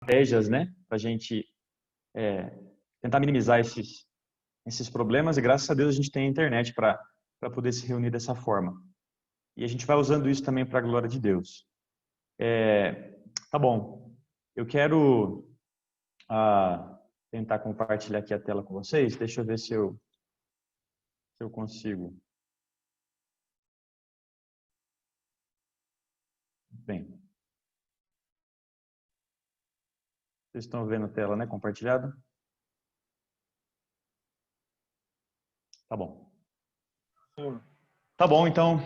estratégias, né, para a gente tentar minimizar esses problemas, e graças a Deus a gente tem a internet para poder se reunir dessa forma. E a gente vai usando isso também para a glória de Deus. Tá bom, eu quero tentar compartilhar aqui a tela com vocês. Deixa eu ver se eu consigo. Bem, vocês estão vendo a tela, né, compartilhada? Tá bom. Sim. Tá bom, então,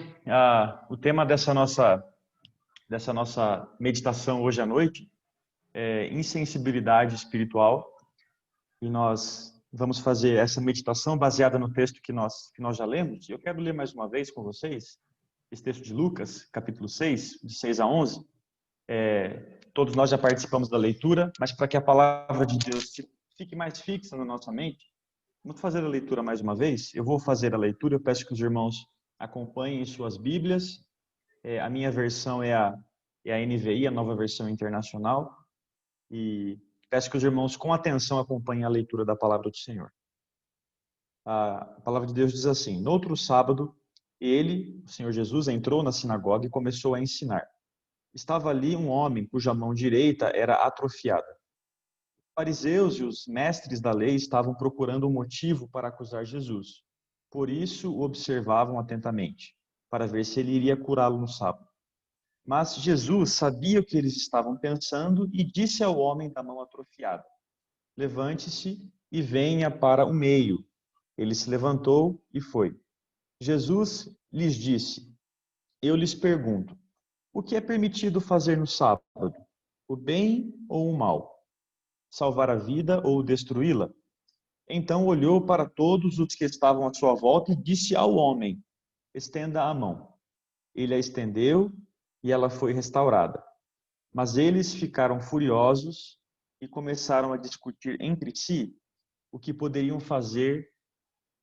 o tema dessa nossa meditação hoje à noite é insensibilidade espiritual, e nós vamos fazer essa meditação baseada no texto que nós já lemos. Eu quero ler mais uma vez com vocês esse texto de Lucas, capítulo 6, de 6 a 11. Todos nós já participamos da leitura, mas para que a palavra de Deus fique mais fixa na nossa mente, vamos fazer a leitura mais uma vez. Eu vou fazer a leitura, eu peço que os irmãos acompanhem em suas Bíblias. A minha versão é a NVI, a Nova Versão Internacional, e peço que os irmãos com atenção acompanhem a leitura da palavra do Senhor. A palavra de Deus diz assim: no outro sábado, ele, o Senhor Jesus, entrou na sinagoga e começou a ensinar. Estava ali um homem cuja mão direita era atrofiada. Os fariseus e os mestres da lei estavam procurando um motivo para acusar Jesus. Por isso o observavam atentamente, para ver se ele iria curá-lo no sábado. Mas Jesus sabia o que eles estavam pensando e disse ao homem da mão atrofiada: levante-se e venha para o meio. Ele se levantou e foi. Jesus lhes disse: eu lhes pergunto, o que é permitido fazer no sábado? O bem ou o mal? Salvar a vida ou destruí-la? Então olhou para todos os que estavam à sua volta e disse ao homem: estenda a mão. Ele a estendeu e ela foi restaurada. Mas eles ficaram furiosos e começaram a discutir entre si o que poderiam fazer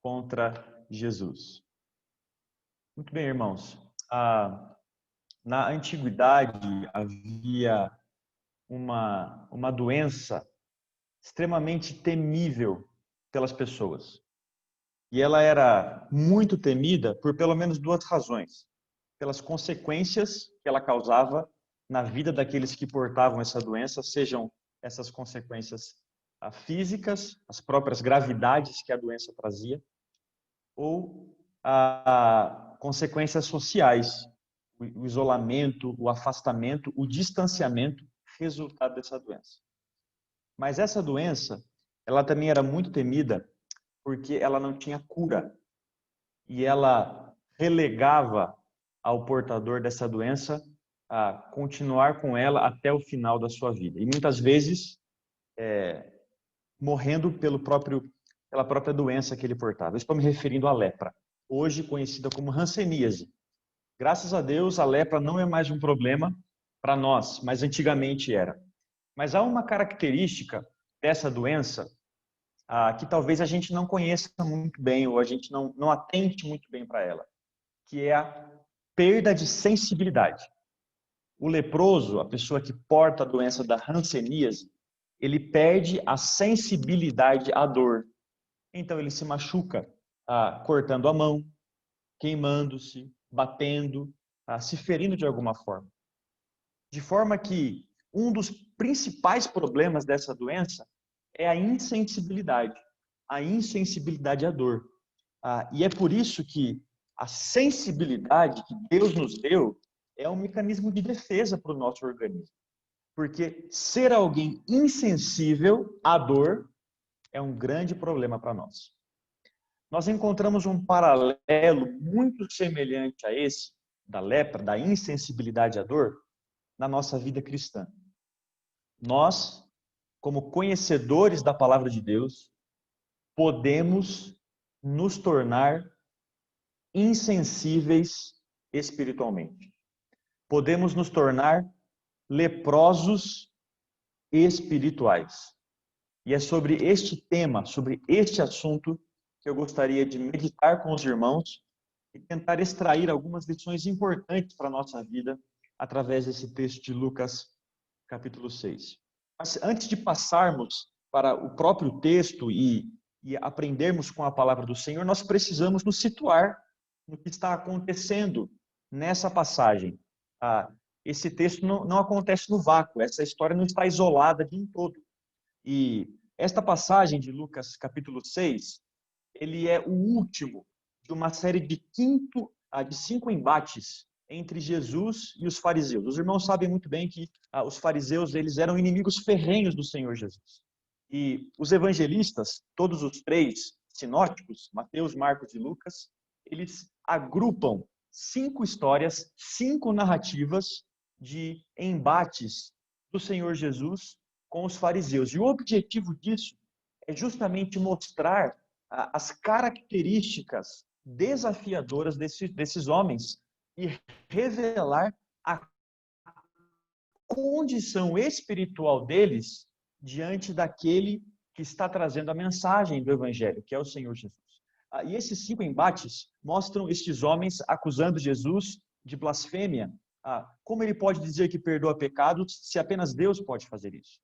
contra Jesus. Muito bem, irmãos. Na antiguidade havia uma doença extremamente temível pelas pessoas. E ela era muito temida por pelo menos duas razões: pelas consequências que ela causava na vida daqueles que portavam essa doença, sejam essas consequências físicas, as próprias gravidades que a doença trazia, ou consequências sociais, o isolamento, o afastamento, o distanciamento, resultado dessa doença. Mas essa doença, ela também era muito temida porque ela não tinha cura, e ela relegava ao portador dessa doença a continuar com ela até o final da sua vida. E muitas vezes morrendo pela própria doença que ele portava. Eu estou me referindo à lepra, hoje conhecida como hanseníase. Graças a Deus, a lepra não é mais um problema para nós, mas antigamente era. Mas há uma característica dessa doença que talvez a gente não conheça muito bem, ou a gente não atente muito bem para ela, que é a perda de sensibilidade. O leproso, a pessoa que porta a doença da hanseníase, ele perde a sensibilidade à dor. Então ele se machuca cortando a mão, queimando-se, batendo, se ferindo de alguma forma. De forma que um dos principais problemas dessa doença é a insensibilidade à dor. E é por isso que a sensibilidade que Deus nos deu é um mecanismo de defesa para o nosso organismo. Porque ser alguém insensível à dor é um grande problema para nós. Nós encontramos um paralelo muito semelhante a esse, da lepra, da insensibilidade à dor, na nossa vida cristã. Nós, como conhecedores da palavra de Deus, podemos nos tornar insensíveis espiritualmente. Podemos nos tornar leprosos espirituais. E é sobre este tema, sobre este assunto, que eu gostaria de meditar com os irmãos e tentar extrair algumas lições importantes para a nossa vida através desse texto de Lucas, capítulo 6. Mas antes de passarmos para o próprio texto e aprendermos com a palavra do Senhor, nós precisamos nos situar no que está acontecendo nessa passagem. Esse texto não acontece no vácuo, essa história não está isolada de um todo. E esta passagem de Lucas capítulo 6, ele é o último de uma série de 5 embates entre Jesus e os fariseus. Os irmãos sabem muito bem que os fariseus eles eram inimigos ferrenhos do Senhor Jesus. E os evangelistas, todos os 3 sinóticos, Mateus, Marcos e Lucas, eles agrupam 5 histórias, 5 narrativas de embates do Senhor Jesus com os fariseus. E o objetivo disso é justamente mostrar as características desafiadoras desses homens e revelar a condição espiritual deles diante daquele que está trazendo a mensagem do Evangelho, que é o Senhor Jesus. E esses 5 embates mostram estes homens acusando Jesus de blasfêmia. Como ele pode dizer que perdoa pecados se apenas Deus pode fazer isso?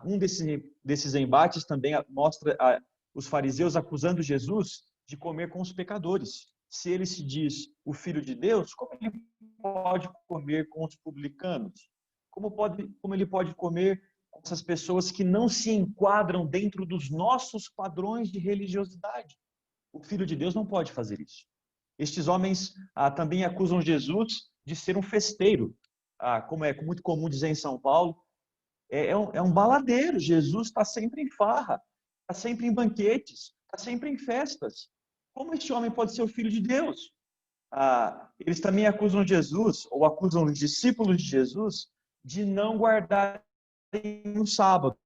Um desses embates também mostra os fariseus acusando Jesus de comer com os pecadores. Se ele se diz o Filho de Deus, como ele pode comer com os publicanos? Como ele pode comer com essas pessoas que não se enquadram dentro dos nossos padrões de religiosidade? O Filho de Deus não pode fazer isso. Estes homens também acusam Jesus de ser um festeiro. Como é muito comum dizer em São Paulo, é um baladeiro. Jesus está sempre em farra, está sempre em banquetes, está sempre em festas. Como este homem pode ser o Filho de Deus? Eles também acusam Jesus, ou acusam os discípulos de Jesus, de não guardarem o sábado.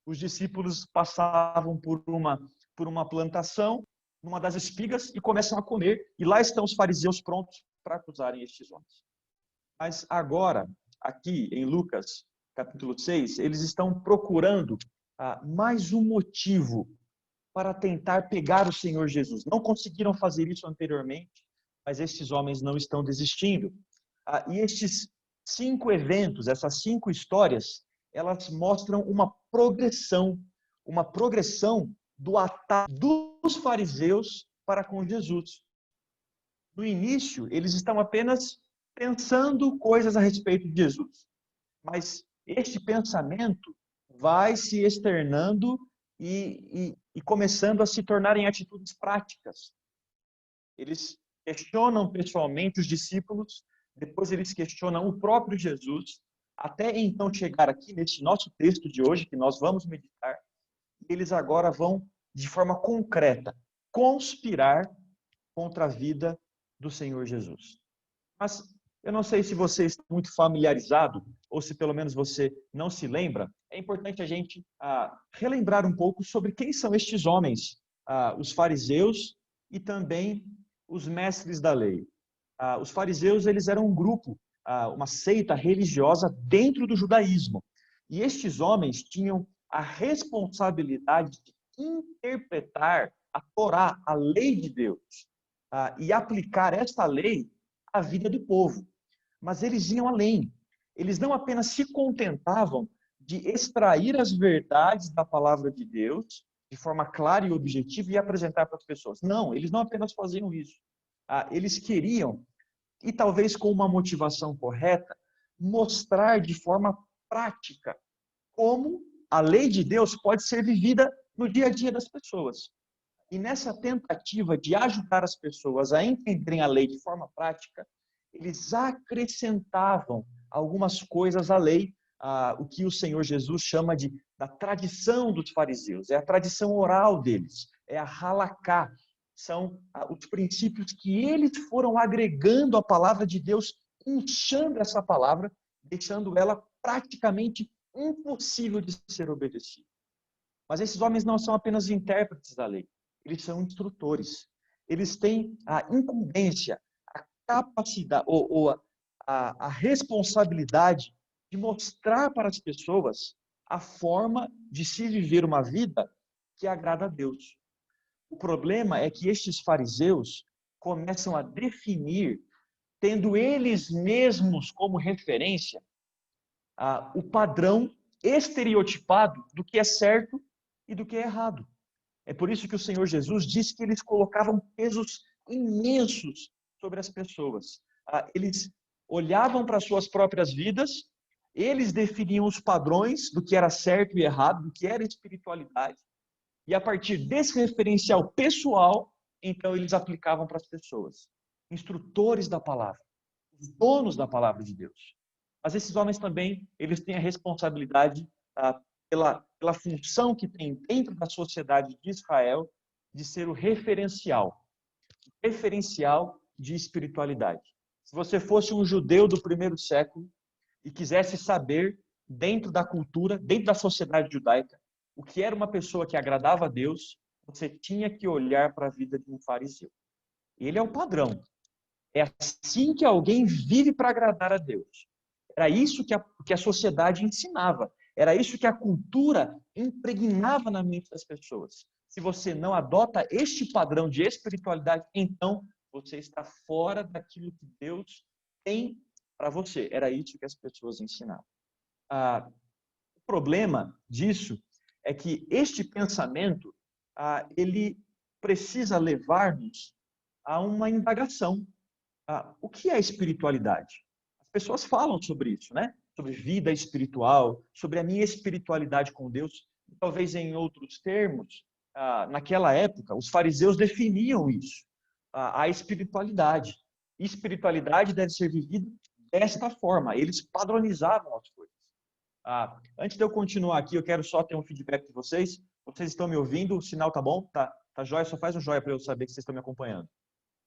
Os discípulos passavam por uma plantação, numa das espigas, e começam a comer. E lá estão os fariseus prontos para acusarem estes homens. Mas agora, aqui em Lucas, capítulo 6, eles estão procurando mais um motivo para tentar pegar o Senhor Jesus. Não conseguiram fazer isso anteriormente, mas estes homens não estão desistindo. E estes 5 eventos, essas 5 histórias, elas mostram uma progressão do ataque dos fariseus para com Jesus. No início, eles estão apenas pensando coisas a respeito de Jesus. Mas este pensamento vai se externando e começando a se tornar em atitudes práticas. Eles questionam pessoalmente os discípulos, depois eles questionam o próprio Jesus, até então chegar aqui nesse nosso texto de hoje, que nós vamos meditar, e eles agora vão, de forma concreta, conspirar contra a vida do Senhor Jesus. Mas eu não sei se você está muito familiarizado, ou se pelo menos você não se lembra, é importante a gente relembrar um pouco sobre quem são estes homens, os fariseus e também os mestres da lei. Os fariseus, eles eram um grupo, uma seita religiosa dentro do judaísmo. E estes homens tinham a responsabilidade de interpretar a Torá, a lei de Deus, e aplicar esta lei à vida do povo. Mas eles iam além. Eles não apenas se contentavam de extrair as verdades da palavra de Deus de forma clara e objetiva e apresentar para as pessoas. Não, eles não apenas faziam isso. Eles queriam, e talvez com uma motivação correta, mostrar de forma prática como a lei de Deus pode ser vivida no dia a dia das pessoas. E nessa tentativa de ajudar as pessoas a entenderem a lei de forma prática, eles acrescentavam algumas coisas à lei, o que o Senhor Jesus chama da tradição dos fariseus. É a tradição oral deles, é a halaká. São os princípios que eles foram agregando à palavra de Deus, inchando essa palavra, deixando ela praticamente impossível de ser obedecida. Mas esses homens não são apenas intérpretes da lei, eles são instrutores. Eles têm a incumbência, a capacidade ou a responsabilidade de mostrar para as pessoas a forma de se viver uma vida que agrada a Deus. O problema é que estes fariseus começam a definir, tendo eles mesmos como referência, o padrão estereotipado do que é certo e do que é errado. É por isso que o Senhor Jesus disse que eles colocavam pesos imensos sobre as pessoas. Eles olhavam para suas próprias vidas, eles definiam os padrões do que era certo e errado, do que era espiritualidade, e a partir desse referencial pessoal, então eles aplicavam para as pessoas. Instrutores da palavra, os donos da palavra de Deus. Mas esses homens também, eles têm a responsabilidade pela função que tem dentro da sociedade de Israel de ser o referencial de espiritualidade. Se você fosse um judeu do primeiro século e quisesse saber, dentro da cultura, dentro da sociedade judaica, o que era uma pessoa que agradava a Deus, você tinha que olhar para a vida de um fariseu. Ele é o padrão. É assim que alguém vive para agradar a Deus. Era isso que a sociedade ensinava. Era isso que a cultura impregnava na mente das pessoas. Se você não adota este padrão de espiritualidade, então você está fora daquilo que Deus tem para você. Era isso que as pessoas ensinavam. O problema disso é que este pensamento, ele precisa levar-nos a uma indagação. O que é espiritualidade? As pessoas falam sobre isso, né? Sobre vida espiritual, sobre a minha espiritualidade com Deus. Talvez em outros termos, naquela época, os fariseus definiam isso, a espiritualidade. Espiritualidade deve ser vivida desta forma. Eles padronizavam as coisas. Antes de eu continuar aqui, eu quero só ter um feedback de vocês. Vocês estão me ouvindo? O sinal tá bom? Tá jóia? Só faz um jóia para eu saber que vocês estão me acompanhando.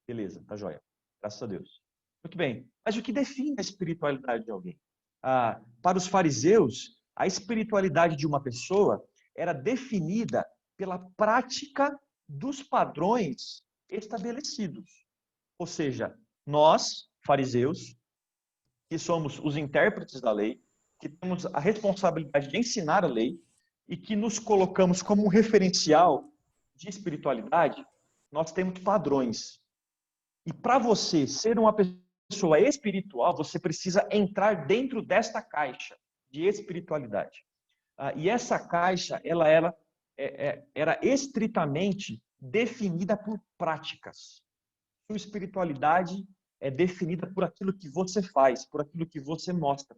Beleza, tá jóia. Graças a Deus. Muito bem. Mas o que define a espiritualidade de alguém? Para os fariseus, a espiritualidade de uma pessoa era definida pela prática dos padrões estabelecidos. Ou seja, nós, fariseus, que somos os intérpretes da lei, que temos a responsabilidade de ensinar a lei e que nos colocamos como um referencial de espiritualidade, nós temos padrões. E para você ser uma pessoa espiritual, você precisa entrar dentro desta caixa de espiritualidade. E essa caixa, ela era estritamente definida por práticas. Sua espiritualidade é definida por aquilo que você faz, por aquilo que você mostra.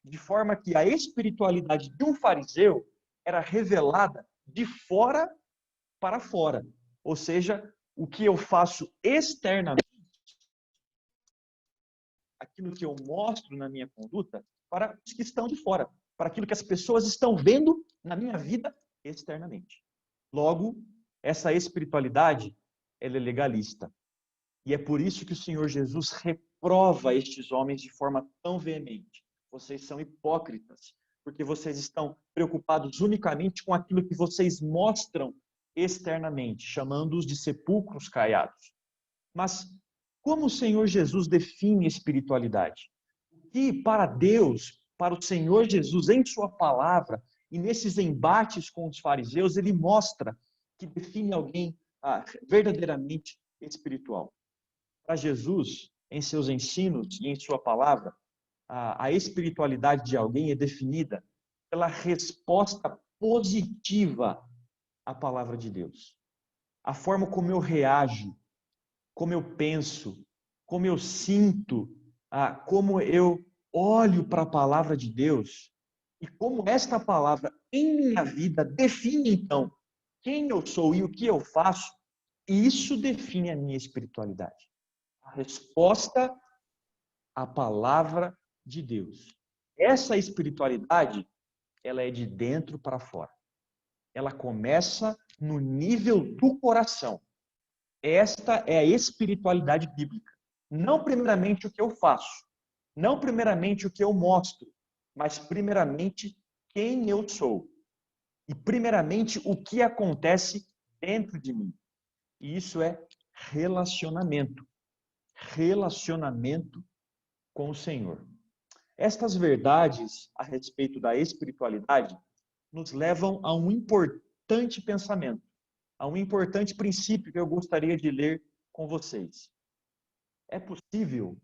De forma que a espiritualidade de um fariseu era revelada de fora para fora. Ou seja, o que eu faço externamente, aquilo que eu mostro na minha conduta, para os que estão de fora, para aquilo que as pessoas estão vendo na minha vida externamente. Logo, essa espiritualidade, ela é legalista. E é por isso que o Senhor Jesus reprova estes homens de forma tão veemente. Vocês são hipócritas, porque vocês estão preocupados unicamente com aquilo que vocês mostram externamente, chamando-os de sepulcros caiados. Mas como o Senhor Jesus define espiritualidade? E para Deus, para o Senhor Jesus, em sua palavra, e nesses embates com os fariseus, ele mostra que define alguém verdadeiramente espiritual. Para Jesus, em seus ensinos e em sua palavra, a espiritualidade de alguém é definida pela resposta positiva à palavra de Deus. A forma como eu reajo, como eu penso, como eu sinto, como eu olho para a palavra de Deus e como esta palavra em minha vida define então quem eu sou e o que eu faço, isso define a minha espiritualidade. A resposta à palavra de Deus. Essa espiritualidade, ela é de dentro para fora. Ela começa no nível do coração. Esta é a espiritualidade bíblica. Não primeiramente o que eu faço, não primeiramente o que eu mostro, mas primeiramente quem eu sou. E primeiramente o que acontece dentro de mim. E isso é relacionamento. Relacionamento com o Senhor. Estas verdades a respeito da espiritualidade nos levam a um importante pensamento, a um importante princípio que eu gostaria de ler com vocês. É possível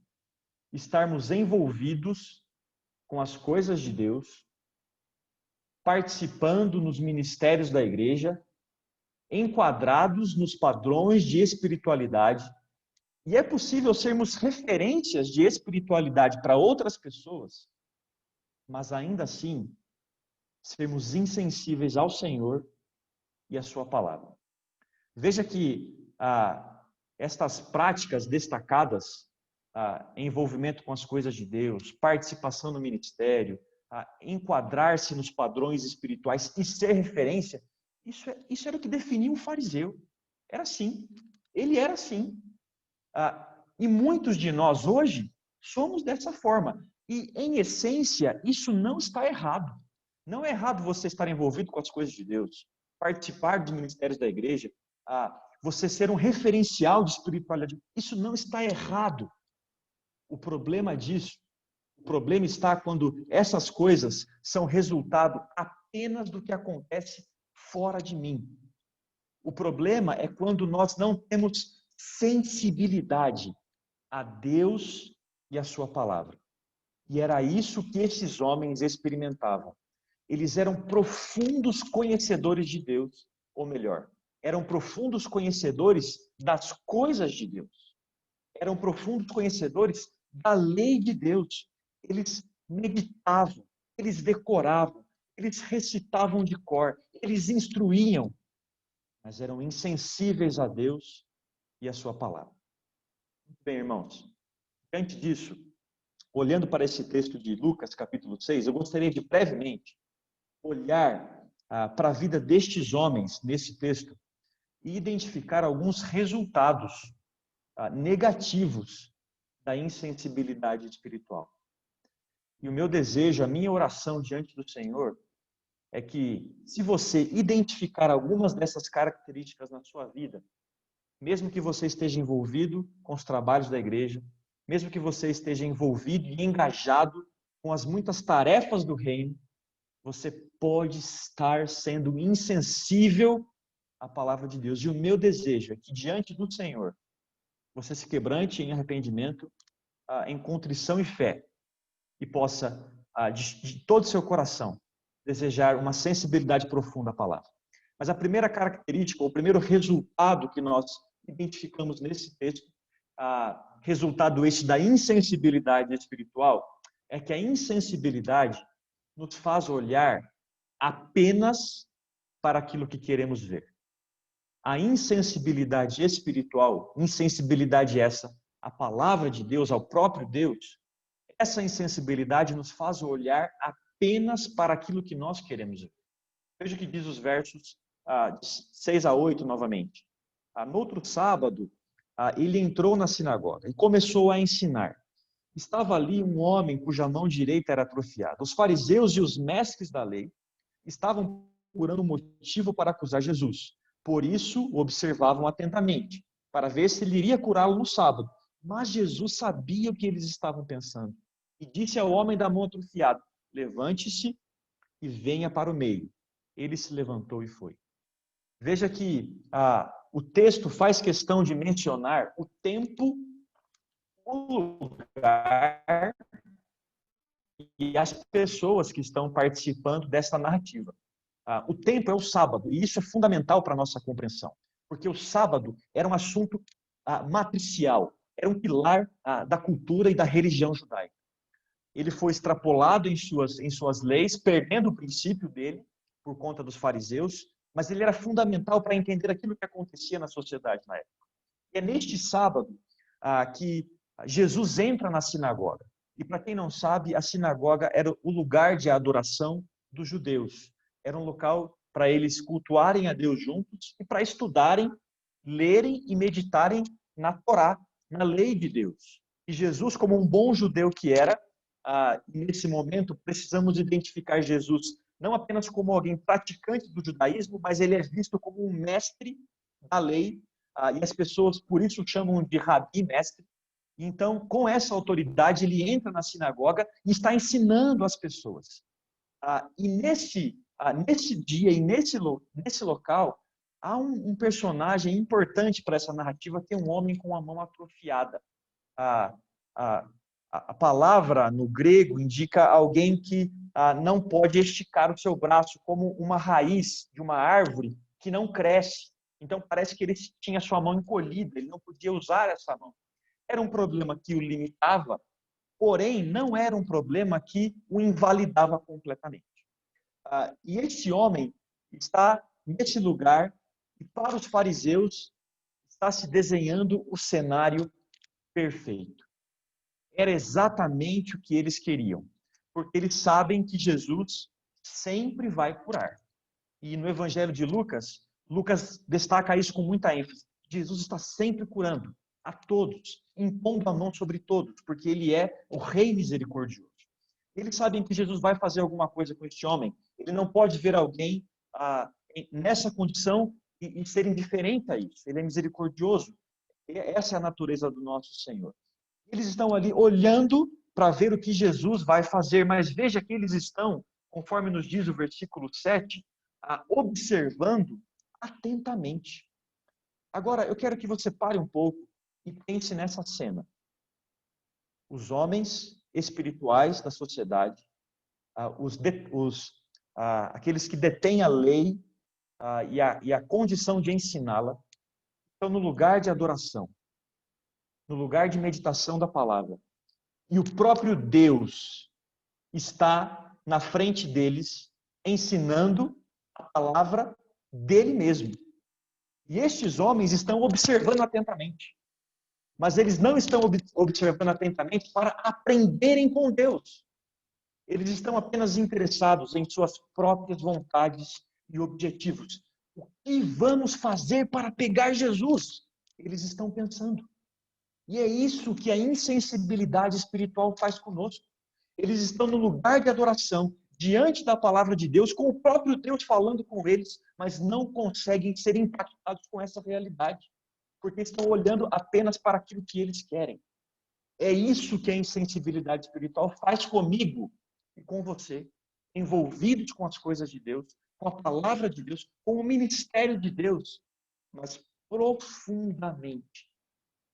estarmos envolvidos com as coisas de Deus participando nos ministérios da igreja, enquadrados nos padrões de espiritualidade. E é possível sermos referências de espiritualidade para outras pessoas, mas ainda assim sermos insensíveis ao Senhor e à sua palavra. Veja que estas práticas destacadas, envolvimento com as coisas de Deus, participação no ministério, enquadrar-se nos padrões espirituais e ser referência, isso era o que definia um fariseu. Era assim. Ele era assim. E muitos de nós hoje somos dessa forma. E, em essência, isso não está errado. Não é errado você estar envolvido com as coisas de Deus, participar dos ministérios da igreja, você ser um referencial de espiritualidade. Isso não está errado. O problema está quando essas coisas são resultado apenas do que acontece fora de mim. O problema é quando nós não temos sensibilidade a Deus e a sua palavra. E era isso que esses homens experimentavam. Eles eram profundos conhecedores de Deus, ou melhor, eram profundos conhecedores das coisas de Deus. Eram profundos conhecedores da lei de Deus. Eles meditavam, eles decoravam, eles recitavam de cor, eles instruíam, mas eram insensíveis a Deus e a sua palavra. Muito bem, irmãos. Diante disso, olhando para esse texto de Lucas, capítulo 6, eu gostaria de brevemente olhar para a vida destes homens nesse texto e identificar alguns resultados negativos da insensibilidade espiritual. E o meu desejo, a minha oração diante do Senhor é que, se você identificar algumas dessas características na sua vida, mesmo que você esteja envolvido com os trabalhos da igreja, mesmo que você esteja envolvido e engajado com as muitas tarefas do reino, você pode estar sendo insensível à palavra de Deus. E o meu desejo é que, diante do Senhor, você se quebrante em arrependimento, em contrição e fé, e possa, de todo o seu coração, desejar uma sensibilidade profunda à palavra. Mas a primeira característica, o primeiro resultado que nós identificamos nesse texto, resultado este da insensibilidade espiritual, é que a insensibilidade nos faz olhar apenas para aquilo que queremos ver. A insensibilidade espiritual, insensibilidade essa, à palavra de Deus, ao próprio Deus, essa insensibilidade nos faz olhar apenas para aquilo que nós queremos ver. Veja o que diz os versos 6 a 8 novamente. No outro sábado, ele entrou na sinagoga e começou a ensinar. Estava ali um homem cuja mão direita era atrofiada. Os fariseus e os mestres da lei estavam procurando motivo para acusar Jesus. Por isso, o observavam atentamente, para ver se ele iria curá-lo no sábado. Mas Jesus sabia o que eles estavam pensando. E disse ao homem da mão atrofiada: levante-se e venha para o meio. Ele se levantou e foi. Veja que o texto faz questão de mencionar o tempo, o lugar e as pessoas que estão participando dessa narrativa. O tempo é o sábado, e isso é fundamental para a nossa compreensão, porque o sábado era um assunto matricial, era um pilar da cultura e da religião judaica. Ele foi extrapolado em suas leis, perdendo o princípio dele por conta dos fariseus, mas ele era fundamental para entender aquilo que acontecia na sociedade na época. E é neste sábado que Jesus entra na sinagoga. E para quem não sabe, a sinagoga era o lugar de adoração dos judeus. Era um local para eles cultuarem a Deus juntos e para estudarem, lerem e meditarem na Torá, na lei de Deus. E Jesus, como um bom judeu que era, nesse momento precisamos identificar Jesus não apenas como alguém praticante do judaísmo, mas ele é visto como um mestre da lei, e as pessoas por isso chamam de rabi, mestre. Então, com essa autoridade, ele entra na sinagoga e está ensinando as pessoas. E nesse dia e nesse local, há um personagem importante para essa narrativa, que é um homem com a mão atrofiada. A palavra no grego indica alguém que não pode esticar o seu braço, como uma raiz de uma árvore que não cresce. Então parece que ele tinha sua mão encolhida, ele não podia usar essa mão. Era um problema que o limitava, porém não era um problema que o invalidava completamente. E esse homem está nesse lugar e para os fariseus está se desenhando o cenário perfeito. Era exatamente o que eles queriam, porque eles sabem que Jesus sempre vai curar. E no Evangelho de Lucas, Lucas destaca isso com muita ênfase. Jesus está sempre curando a todos, impondo a mão sobre todos, porque ele é o Rei misericordioso. Eles sabem que Jesus vai fazer alguma coisa com este homem. Ele não pode ver alguém nessa condição e ser indiferente a isso. Ele é misericordioso. Essa é a natureza do nosso Senhor. Eles estão ali olhando para ver o que Jesus vai fazer, mas veja que eles estão, conforme nos diz o versículo 7, observando atentamente. Agora, eu quero que você pare um pouco e pense nessa cena. Os homens espirituais da sociedade, aqueles que detêm a lei e a condição de ensiná-la, estão no lugar de adoração, no lugar de meditação da palavra. E o próprio Deus está na frente deles, ensinando a palavra dele mesmo. E estes homens estão observando atentamente. Mas eles não estão observando atentamente para aprenderem com Deus. Eles estão apenas interessados em suas próprias vontades e objetivos. O que vamos fazer para pegar Jesus? Eles estão pensando. E é isso que a insensibilidade espiritual faz conosco. Eles estão no lugar de adoração, diante da palavra de Deus, com o próprio Deus falando com eles, mas não conseguem ser impactados com essa realidade, porque estão olhando apenas para aquilo que eles querem. É isso que a insensibilidade espiritual faz comigo e com você, envolvidos com as coisas de Deus, com a palavra de Deus, com o ministério de Deus, mas profundamente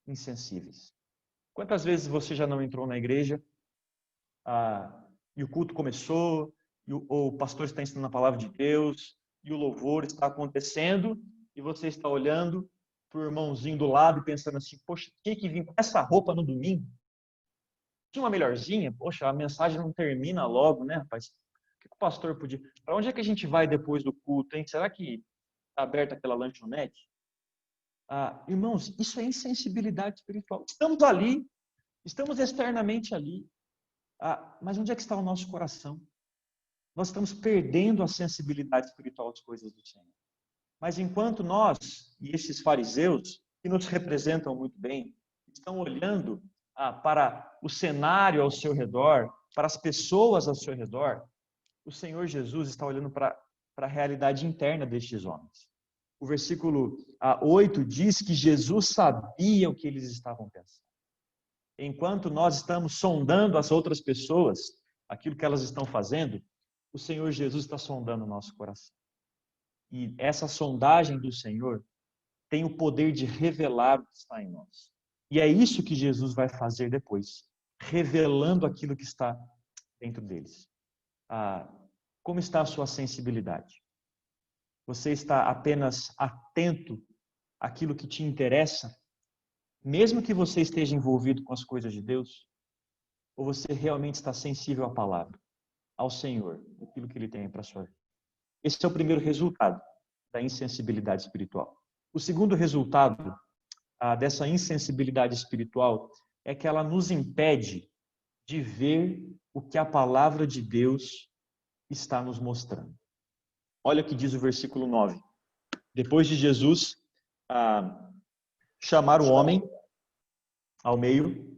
insensíveis. Quantas vezes você já não entrou na igreja e o culto começou, ou o pastor está ensinando a palavra de Deus, e o louvor está acontecendo, e você está olhando para o irmãozinho do lado e pensando assim, poxa, tinha que vir com essa roupa no domingo? Tinha uma melhorzinha? Poxa, a mensagem não termina logo, né, rapaz? O que o pastor podia... Para onde é que a gente vai depois do culto, hein? Será que está aberta aquela lanchonete? Irmãos, isso é insensibilidade espiritual. Estamos ali, estamos externamente ali, mas onde é que está o nosso coração? Nós estamos perdendo a sensibilidade espiritual às coisas do Senhor. Mas enquanto nós e esses fariseus, que nos representam muito bem, estão olhando para o cenário ao seu redor, para as pessoas ao seu redor, o Senhor Jesus está olhando para a realidade interna destes homens. O versículo 8 diz que Jesus sabia o que eles estavam pensando. Enquanto nós estamos sondando as outras pessoas, aquilo que elas estão fazendo, o Senhor Jesus está sondando o nosso coração. E essa sondagem do Senhor tem o poder de revelar o que está em nós. E é isso que Jesus vai fazer depois, revelando aquilo que está dentro deles. Como está a sua sensibilidade? Você está apenas atento àquilo que te interessa, mesmo que você esteja envolvido com as coisas de Deus? Ou você realmente está sensível à palavra, ao Senhor, aquilo que Ele tem para a sua vida? Esse é o primeiro resultado da insensibilidade espiritual. O segundo resultado dessa insensibilidade espiritual é que ela nos impede de ver o que a palavra de Deus está nos mostrando. Olha o que diz o versículo 9. Depois de Jesus chamar o homem ao meio,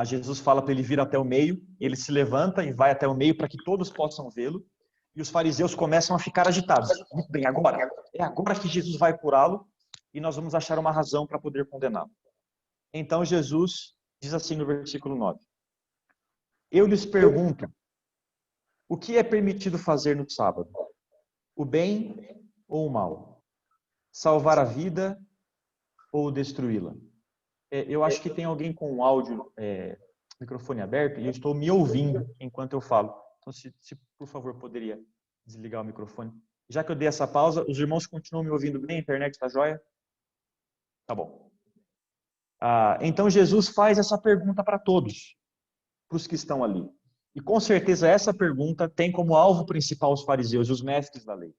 Jesus fala para ele vir até o meio, ele se levanta e vai até o meio para que todos possam vê-lo, e os fariseus começam a ficar agitados. Muito bem, agora, é agora que Jesus vai curá-lo, e nós vamos achar uma razão para poder condená-lo. Então Jesus diz assim no versículo 9: Eu lhes pergunto, o que é permitido fazer no sábado? O bem ou o mal? Salvar a vida ou destruí-la? Eu acho que tem alguém com um áudio microfone aberto e eu estou me ouvindo enquanto eu falo. Então, se por favor, poderia desligar o microfone. Já que eu dei essa pausa, os irmãos continuam me ouvindo bem? A internet está jóia? Tá bom. Então, Jesus faz essa pergunta para todos, para os que estão ali. E com certeza essa pergunta tem como alvo principal os fariseus e os mestres da lei.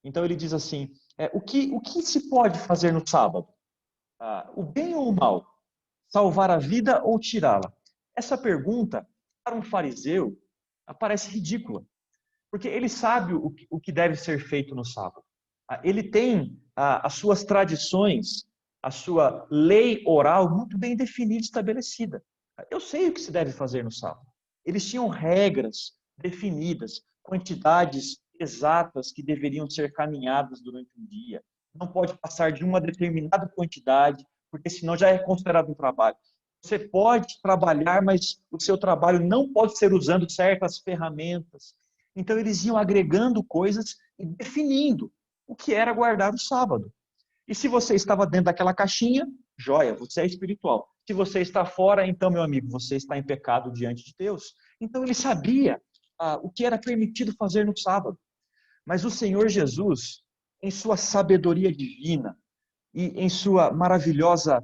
Então ele diz assim, o que se pode fazer no sábado? O bem ou o mal? Salvar a vida ou tirá-la? Essa pergunta, para um fariseu, parece ridícula, porque ele sabe o que deve ser feito no sábado. Ele tem as suas tradições, a sua lei oral muito bem definida e estabelecida. Eu sei o que se deve fazer no sábado. Eles tinham regras definidas, quantidades exatas que deveriam ser caminhadas durante um dia. Não pode passar de uma determinada quantidade, porque senão já é considerado um trabalho. Você pode trabalhar, mas o seu trabalho não pode ser usando certas ferramentas. Então eles iam agregando coisas e definindo o que era guardar o sábado. E se você estava dentro daquela caixinha, joia, você é espiritual. Se você está fora, então, meu amigo, você está em pecado diante de Deus. Então ele sabia o que era permitido fazer no sábado. Mas o Senhor Jesus, em sua sabedoria divina e em sua maravilhosa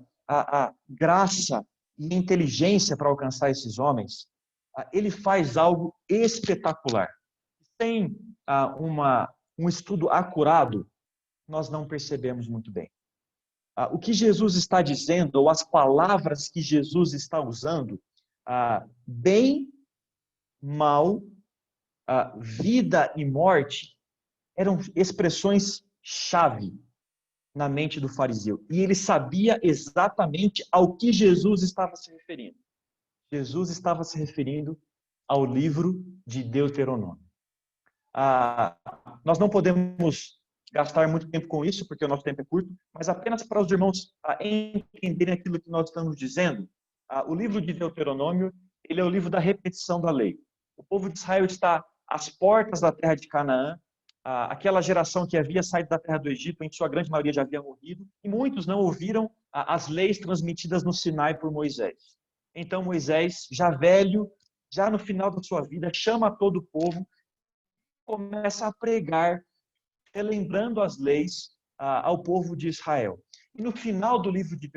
graça e inteligência para alcançar esses homens, ele faz algo espetacular. Sem um estudo acurado, nós não percebemos muito bem. O que Jesus está dizendo, ou as palavras que Jesus está usando, bem, mal, vida e morte, eram expressões-chave na mente do fariseu. E ele sabia exatamente ao que Jesus estava se referindo. Jesus estava se referindo ao livro de Deuteronômio. Nós não podemos gastar muito tempo com isso, porque o nosso tempo é curto, mas apenas para os irmãos entenderem aquilo que nós estamos dizendo. O livro de Deuteronômio, ele é o livro da repetição da lei. O povo de Israel está às portas da terra de Canaã. Aquela geração que havia saído da terra do Egito, em sua grande maioria já havia morrido, e muitos não ouviram as leis transmitidas no Sinai por Moisés. Então Moisés, já velho, já no final da sua vida, chama todo o povo, começa a pregar, relembrando as leis ao povo de Israel. E no final do livro de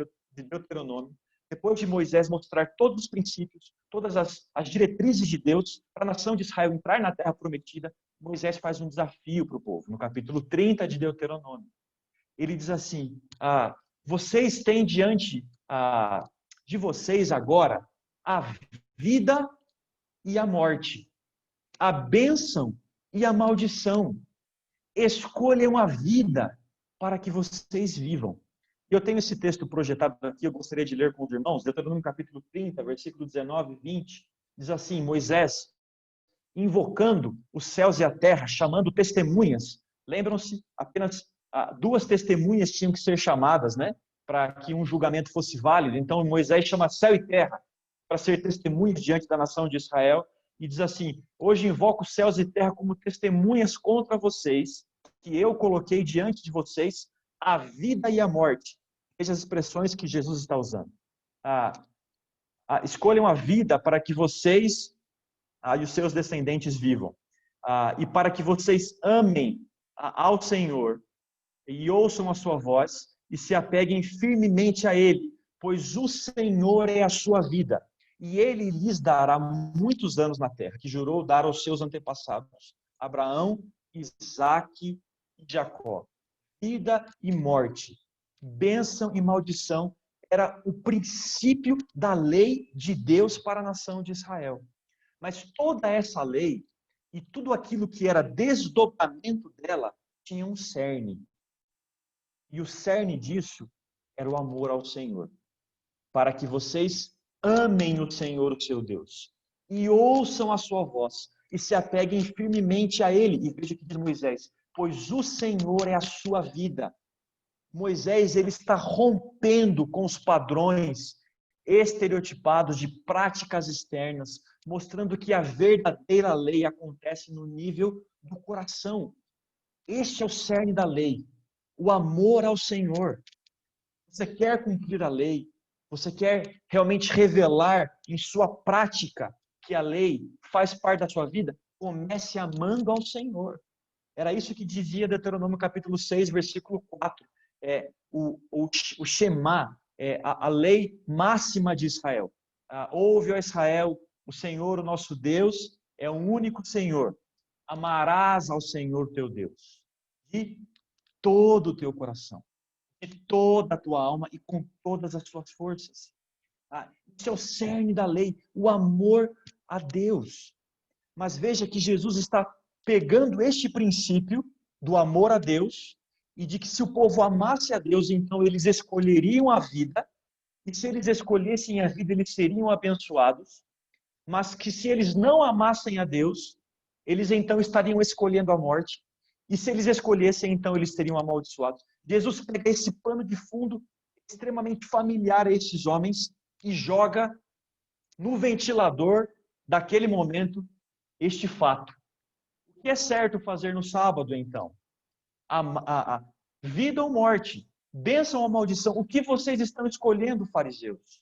Deuteronômio, depois de Moisés mostrar todos os princípios, todas as diretrizes de Deus para a nação de Israel entrar na terra prometida, Moisés faz um desafio para o povo, no capítulo 30 de Deuteronômio. Ele diz assim, vocês têm diante de vocês agora a vida e a morte, a bênção e a maldição. Escolham a vida para que vocês vivam. Eu tenho esse texto projetado aqui, eu gostaria de ler com os irmãos, Deuteronômio capítulo 30, versículo 19 e 20, diz assim, Moisés, invocando os céus e a terra, chamando testemunhas. Lembram-se? Apenas 2 testemunhas tinham que ser chamadas, né? Para que um julgamento fosse válido. Então Moisés chama céu e terra para ser testemunhas diante da nação de Israel e diz assim, hoje invoco os céus e terra como testemunhas contra vocês, que eu coloquei diante de vocês a vida e a morte. Veja as expressões que Jesus está usando. Escolham a vida para que vocês e os seus descendentes vivam. E para que vocês amem ao Senhor e ouçam a sua voz e se apeguem firmemente a Ele, pois o Senhor é a sua vida e Ele lhes dará muitos anos na terra, que jurou dar aos seus antepassados, Abraão, Isaque e Jacó. Vida e morte, bênção e maldição, era o princípio da lei de Deus para a nação de Israel. Mas toda essa lei e tudo aquilo que era desdobramento dela tinha um cerne. E o cerne disso era o amor ao Senhor. Para que vocês amem o Senhor, o seu Deus, e ouçam a sua voz, e se apeguem firmemente a Ele. E veja o que diz Moisés, pois o Senhor é a sua vida. Moisés, ele está rompendo com os padrões estereotipados de práticas externas, mostrando que a verdadeira lei acontece no nível do coração. Este é o cerne da lei, o amor ao Senhor. Você quer cumprir a lei, Você quer realmente revelar em sua prática que a lei faz parte da sua vida? Comece amando ao Senhor. Era isso que dizia Deuteronômio capítulo 6, versículo 4. O Shema, a lei máxima de Israel. Ouve, ó Israel, o Senhor, o nosso Deus, é o único Senhor. Amarás ao Senhor teu Deus de todo o teu coração, de toda a tua alma e com todas as tuas forças. Isso é o cerne da lei, o amor a Deus. Mas veja que Jesus está pegando este princípio do amor a Deus e de que se o povo amasse a Deus, então eles escolheriam a vida, e se eles escolhessem a vida, eles seriam abençoados, mas que se eles não amassem a Deus, eles então estariam escolhendo a morte, e se eles escolhessem, então eles seriam amaldiçoados. Jesus pega esse pano de fundo extremamente familiar a esses homens e joga no ventilador daquele momento este fato. O que é certo fazer no sábado, então? A vida ou morte? Bênção ou maldição? O que vocês estão escolhendo, fariseus?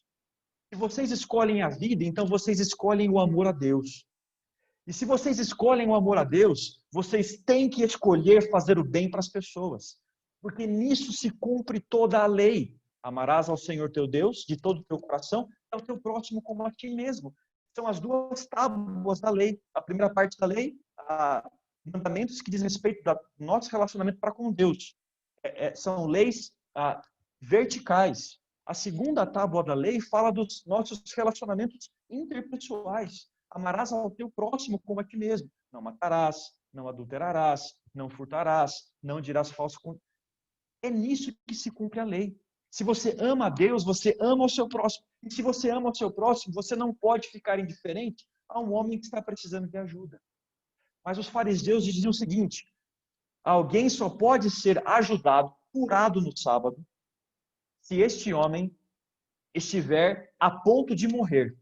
Se vocês escolhem a vida, então vocês escolhem o amor a Deus. E se vocês escolhem o amor a Deus, vocês têm que escolher fazer o bem para as pessoas. Porque nisso se cumpre toda a lei. Amarás ao Senhor teu Deus de todo o teu coração e ao teu próximo como a ti mesmo. São as duas tábuas da lei. A primeira parte da lei, mandamentos que diz respeito ao nosso relacionamento para com Deus. São leis verticais. A segunda tábua da lei fala dos nossos relacionamentos interpessoais. Amarás ao teu próximo como a ti mesmo. Não matarás, não adulterarás, não furtarás, não dirás falso. É nisso que se cumpre a lei. Se você ama a Deus, você ama o seu próximo. E se você ama o seu próximo, você não pode ficar indiferente a um homem que está precisando de ajuda. Mas os fariseus diziam o seguinte: alguém só pode ser ajudado, curado no sábado, se este homem estiver a ponto de morrer.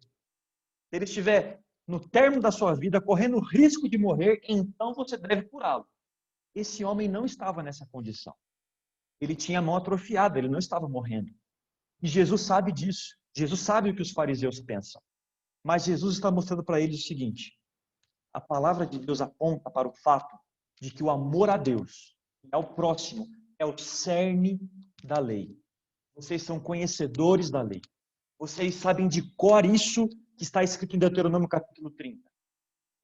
Se ele estiver no término da sua vida, correndo o risco de morrer, então você deve curá-lo. Esse homem não estava nessa condição. Ele tinha a mão atrofiada, ele não estava morrendo. E Jesus sabe disso. Jesus sabe o que os fariseus pensam. Mas Jesus está mostrando para eles o seguinte: a palavra de Deus aponta para o fato de que o amor a Deus e ao próximo é o cerne da lei. Vocês são conhecedores da lei. Vocês sabem de cor isso que está escrito em Deuteronômio capítulo 30.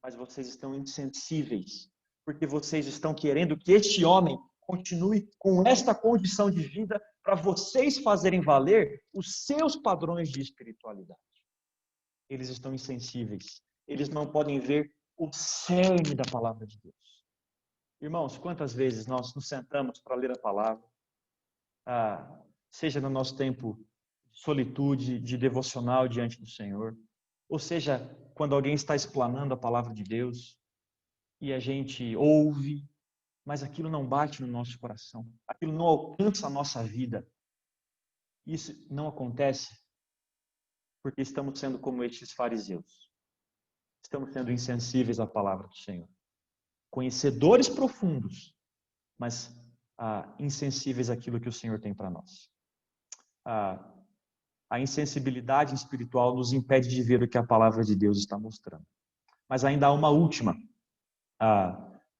Mas vocês estão insensíveis, porque vocês estão querendo que este homem continue com esta condição de vida para vocês fazerem valer os seus padrões de espiritualidade. Eles estão insensíveis. Eles não podem ver o cerne da palavra de Deus. Irmãos, quantas vezes nós nos sentamos para ler a palavra, seja no nosso tempo de solitude, de devocional diante do Senhor, ou seja, quando alguém está explanando a palavra de Deus e a gente ouve, mas aquilo não bate no nosso coração, aquilo não alcança a nossa vida. Isso não acontece porque estamos sendo como estes fariseus. Estamos sendo insensíveis à palavra do Senhor. Conhecedores profundos, mas insensíveis àquilo que o Senhor tem para nós. A insensibilidade espiritual nos impede de ver o que a palavra de Deus está mostrando. Mas ainda há um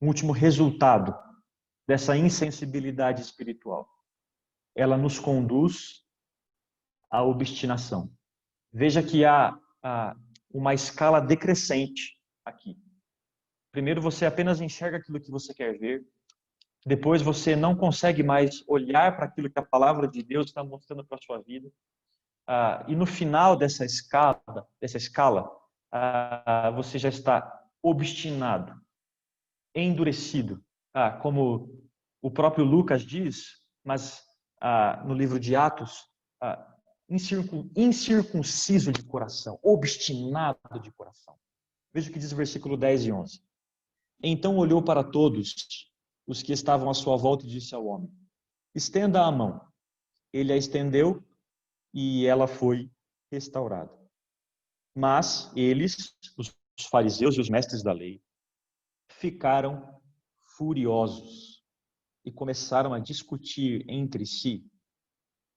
último resultado dessa insensibilidade espiritual. Ela nos conduz à obstinação. Veja que há uma escala decrescente aqui. Primeiro você apenas enxerga aquilo que você quer ver. Depois você não consegue mais olhar para aquilo que a palavra de Deus está mostrando para a sua vida. E no final dessa escala, você já está obstinado, endurecido. Como o próprio Lucas diz, mas no livro de Atos, incircunciso de coração, obstinado de coração. Veja o que diz o versículo 10 e 11. Então olhou para todos os que estavam à sua volta e disse ao homem: estenda a mão. Ele a estendeu e ela foi restaurada. Mas eles, os fariseus e os mestres da lei, ficaram furiosos e começaram a discutir entre si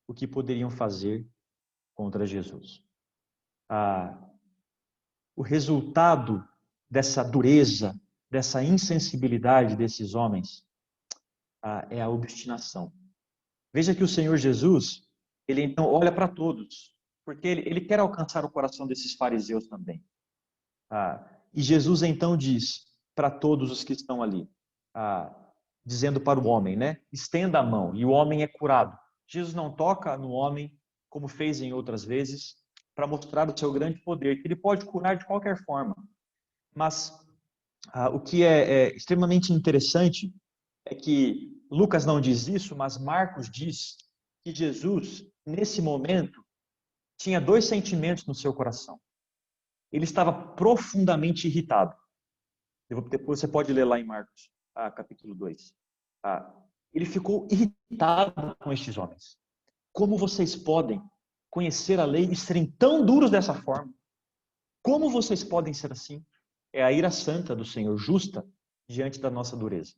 o que poderiam fazer contra Jesus. O resultado dessa dureza, dessa insensibilidade desses homens, é a obstinação. Veja que o Senhor Jesus, ele então olha para todos, porque ele quer alcançar o coração desses fariseus também. E Jesus então diz para todos os que estão ali, dizendo para o homem, né? Estenda a mão, e o homem é curado. Jesus não toca no homem, como fez em outras vezes, para mostrar o seu grande poder, que ele pode curar de qualquer forma. Mas o que é extremamente interessante é que Lucas não diz isso, mas Marcos diz que Jesus, nesse momento, tinha dois sentimentos no seu coração. Ele estava profundamente irritado. Depois você pode ler lá em Marcos, capítulo 2. Ele ficou irritado com estes homens. Como vocês podem conhecer a lei e serem tão duros dessa forma? Como vocês podem ser assim? É a ira santa do Senhor, justa, diante da nossa dureza.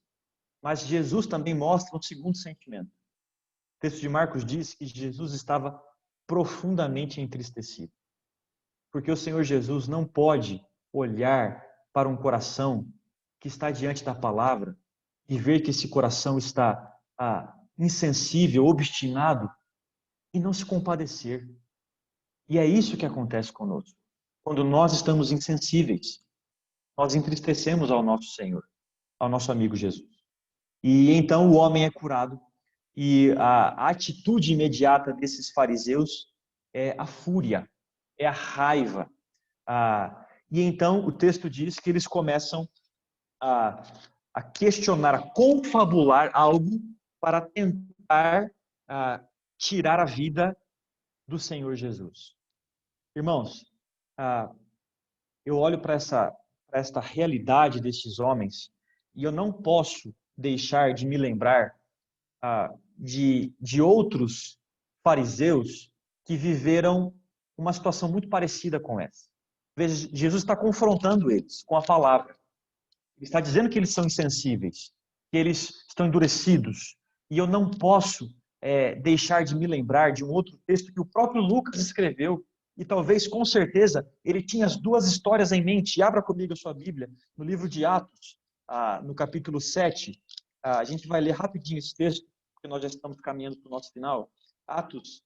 Mas Jesus também mostra um segundo sentimento. O texto de Marcos diz que Jesus estava profundamente entristecido. Porque o Senhor Jesus não pode olhar para um coração que está diante da palavra e ver que esse coração está insensível, obstinado, e não se compadecer. E é isso que acontece conosco. Quando nós estamos insensíveis, nós entristecemos ao nosso Senhor, ao nosso amigo Jesus. E então o homem é curado, e a atitude imediata desses fariseus é a fúria, é a raiva. E então o texto diz que eles começam a questionar, a confabular algo para tentar tirar a vida do Senhor Jesus. Irmãos, eu olho para esta realidade destes homens e eu não posso deixar de me lembrar de outros fariseus que viveram uma situação muito parecida com essa. Veja, Jesus está confrontando eles com a palavra. Ele está dizendo que eles são insensíveis, que eles estão endurecidos. E eu não posso deixar de me lembrar de um outro texto que o próprio Lucas escreveu. E talvez, com certeza, ele tinha as duas histórias em mente. Abra comigo a sua Bíblia, no livro de Atos, no capítulo 7. A gente vai ler rapidinho esse texto, porque nós já estamos caminhando para o nosso final. Atos,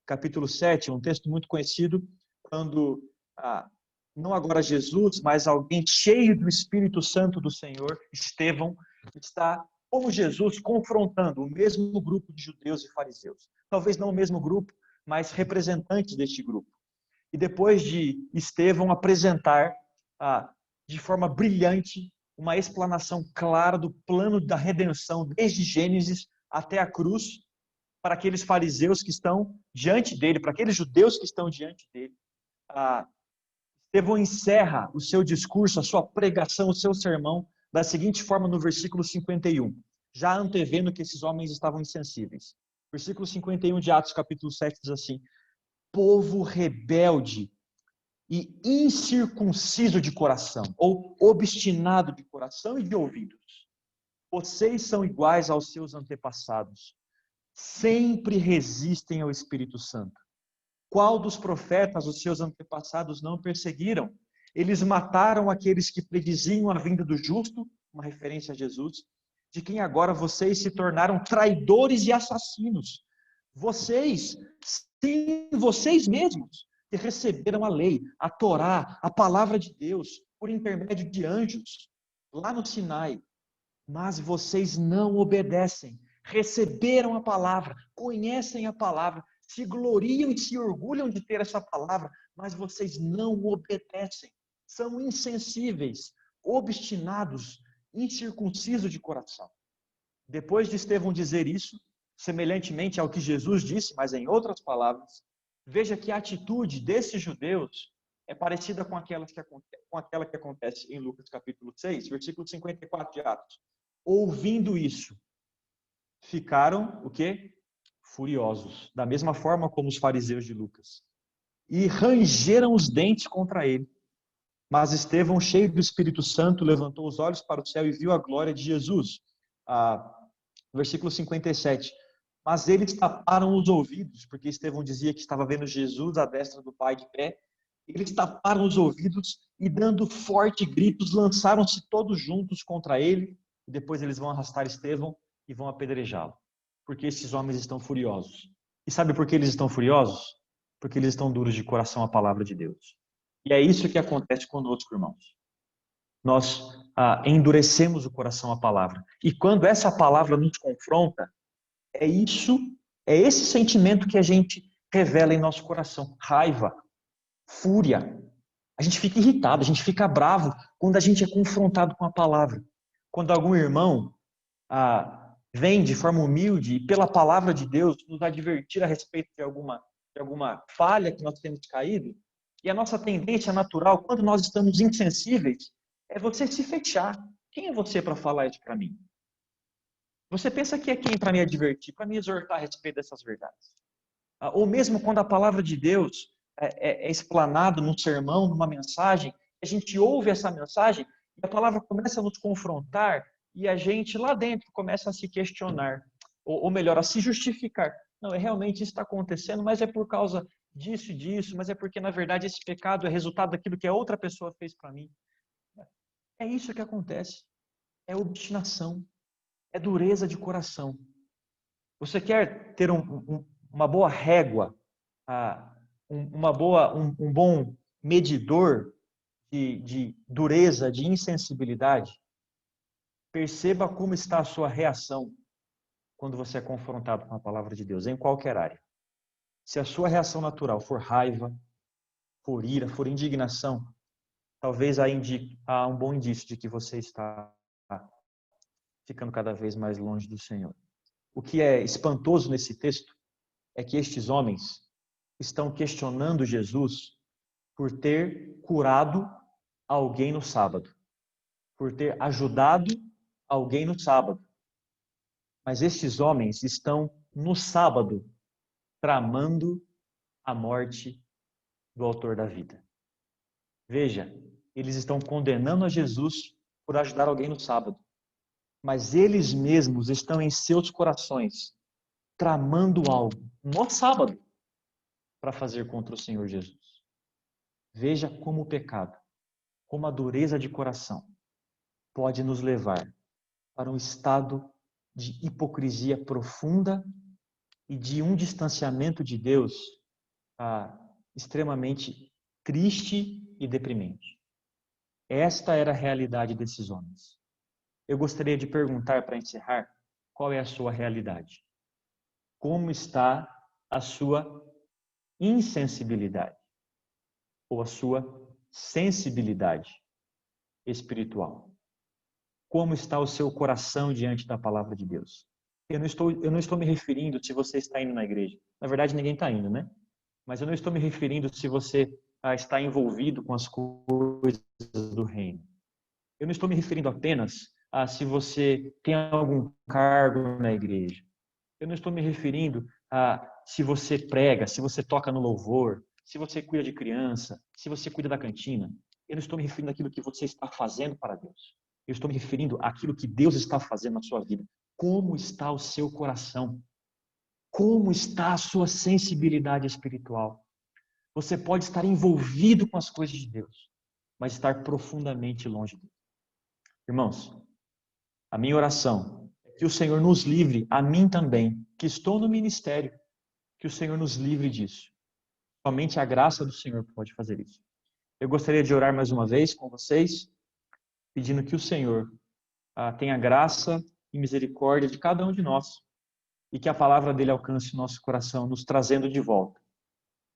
capítulo 7, um texto muito conhecido, quando não agora Jesus, mas alguém cheio do Espírito Santo do Senhor, Estevão, está, como Jesus, confrontando o mesmo grupo de judeus e fariseus. Talvez não o mesmo grupo, mas representantes deste grupo. E depois de Estevão apresentar de forma brilhante uma explanação clara do plano da redenção, desde Gênesis até a cruz, para aqueles fariseus que estão diante dele, para aqueles judeus que estão diante dele. Estevão encerra o seu discurso, a sua pregação, o seu sermão, da seguinte forma no versículo 51, já antevendo que esses homens estavam insensíveis. Versículo 51 de Atos, capítulo 7, diz assim: povo rebelde e incircunciso de coração, ou obstinado de coração e de ouvidos. Vocês são iguais aos seus antepassados. Sempre resistem ao Espírito Santo. Qual dos profetas os seus antepassados não perseguiram? Eles mataram aqueles que prediziam a vinda do justo, uma referência a Jesus, de quem agora vocês se tornaram traidores e assassinos. Vocês, sim, vocês mesmos, que receberam a lei, a Torá, a palavra de Deus, por intermédio de anjos, lá no Sinai. Mas vocês não obedecem. Receberam a palavra, conhecem a palavra, se gloriam e se orgulham de ter essa palavra, mas vocês não obedecem. São insensíveis, obstinados, incircuncisos de coração. Depois de Estevão dizer isso, semelhantemente ao que Jesus disse, mas em outras palavras, veja que a atitude desses judeus é parecida com aquela que acontece em Lucas capítulo 6, versículo 54 de Atos. Ouvindo isso, ficaram o quê? Furiosos, da mesma forma como os fariseus de Lucas, e rangeram os dentes contra ele. Mas Estevão, cheio do Espírito Santo, levantou os olhos para o céu e viu a glória de Jesus. Versículo 57. Mas eles taparam os ouvidos, porque Estevão dizia que estava vendo Jesus à destra do Pai de pé. Eles taparam os ouvidos e, dando fortes gritos, lançaram-se todos juntos contra ele. E depois eles vão arrastar Estevão e vão apedrejá-lo. Porque esses homens estão furiosos. E sabe por que eles estão furiosos? Porque eles estão duros de coração à palavra de Deus. E é isso que acontece conosco, irmãos. Nós endurecemos o coração à palavra. E quando essa palavra nos confronta, é esse sentimento que a gente revela em nosso coração. Raiva, fúria. A gente fica irritado, a gente fica bravo quando a gente é confrontado com a palavra. Quando algum irmão vem de forma humilde e pela palavra de Deus nos advertir a respeito de alguma falha que nós temos caído, e a nossa tendência natural, quando nós estamos insensíveis, é você se fechar. Quem é você para falar isso para mim? Você pensa que é quem para me advertir, para me exortar a respeito dessas verdades? Ou mesmo quando a palavra de Deus é explanado num sermão, numa mensagem, a gente ouve essa mensagem e a palavra começa a nos confrontar e a gente lá dentro começa a se questionar, ou melhor, a se justificar. Não, realmente isso está acontecendo, mas é por causa disso e disso, mas é porque na verdade esse pecado é resultado daquilo que a outra pessoa fez para mim. É isso que acontece. É obstinação, é dureza de coração. Você quer ter uma boa régua, um bom medidor de dureza, de insensibilidade? Perceba como está a sua reação quando você é confrontado com a palavra de Deus, em qualquer área. Se a sua reação natural for raiva, for ira, for indignação, talvez há um bom indício de que você está ficando cada vez mais longe do Senhor. O que é espantoso nesse texto é que estes homens estão questionando Jesus por ter curado alguém no sábado, por ter ajudado alguém no sábado. Mas estes homens estão no sábado tramando a morte do autor da vida. Veja, eles estão condenando a Jesus por ajudar alguém no sábado, mas eles mesmos estão em seus corações tramando algo no sábado para fazer contra o Senhor Jesus. Veja como o pecado, como a dureza de coração pode nos levar para um estado de hipocrisia profunda e de um distanciamento de Deus extremamente triste e deprimente. Esta era a realidade desses homens. Eu gostaria de perguntar, para encerrar, qual é a sua realidade? Como está a sua insensibilidade? Ou a sua sensibilidade espiritual? Como está o seu coração diante da palavra de Deus? Eu não estou me referindo se você está indo na igreja. Na verdade, ninguém está indo, né? Mas eu não estou me referindo se você está envolvido com as coisas do reino. Eu não estou me referindo apenas a se você tem algum cargo na igreja. Eu não estou me referindo a se você prega, se você toca no louvor, se você cuida de criança, se você cuida da cantina. Eu não estou me referindo àquilo que você está fazendo para Deus. Eu estou me referindo àquilo que Deus está fazendo na sua vida. Como está o seu coração? Como está a sua sensibilidade espiritual? Você pode estar envolvido com as coisas de Deus, mas estar profundamente longe dele. Irmãos, a minha oração é que o Senhor nos livre, a mim também, que estou no ministério, que o Senhor nos livre disso. Somente a graça do Senhor pode fazer isso. Eu gostaria de orar mais uma vez com vocês, pedindo que o Senhor tenha graça e misericórdia de cada um de nós e que a palavra dele alcance o nosso coração, nos trazendo de volta,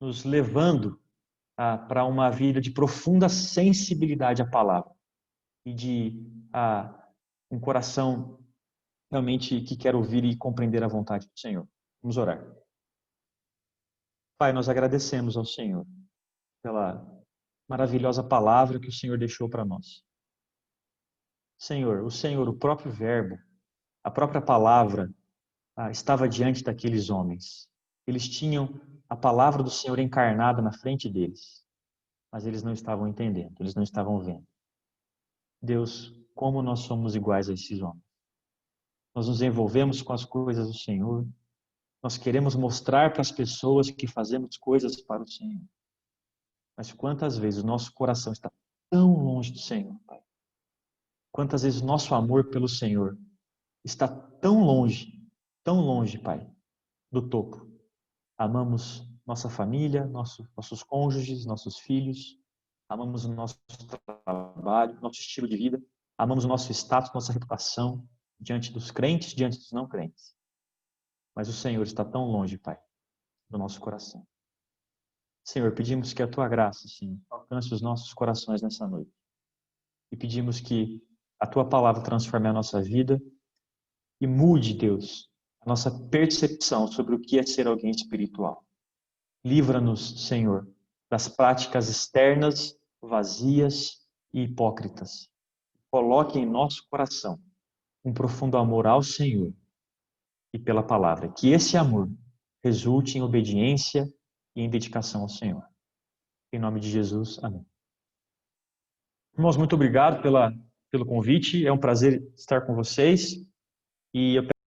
nos levando para uma vida de profunda sensibilidade à palavra e de um coração realmente que quer ouvir e compreender a vontade do Senhor. Vamos orar. Pai, nós agradecemos ao Senhor pela maravilhosa palavra que o Senhor deixou para nós. Senhor, o próprio verbo, a própria palavra estava diante daqueles homens. Eles tinham a palavra do Senhor encarnada na frente deles, mas eles não estavam entendendo, eles não estavam vendo. Deus, como nós somos iguais a esses homens. Nós nos envolvemos com as coisas do Senhor, Nós queremos mostrar para as pessoas que fazemos coisas para o Senhor. Mas quantas vezes o nosso coração está tão longe do Senhor, Pai? Quantas vezes o nosso amor pelo Senhor está tão longe, Pai, do topo. Amamos nossa família, nossos cônjuges, nossos filhos, amamos o nosso trabalho, nosso estilo de vida, amamos o nosso status, nossa reputação diante dos crentes, diante dos não crentes. Mas o Senhor está tão longe, Pai, do nosso coração. Senhor, pedimos que a Tua graça, Senhor, alcance os nossos corações nessa noite. E pedimos que a Tua palavra transforme a nossa vida e mude, Deus, a nossa percepção sobre o que é ser alguém espiritual. Livra-nos, Senhor, das práticas externas, vazias e hipócritas. Coloque em nosso coração um profundo amor ao Senhor e pela palavra. Que esse amor resulte em obediência e em dedicação ao Senhor. Em nome de Jesus, amém. Irmãos, muito obrigado pelo convite. É um prazer estar com vocês. E eu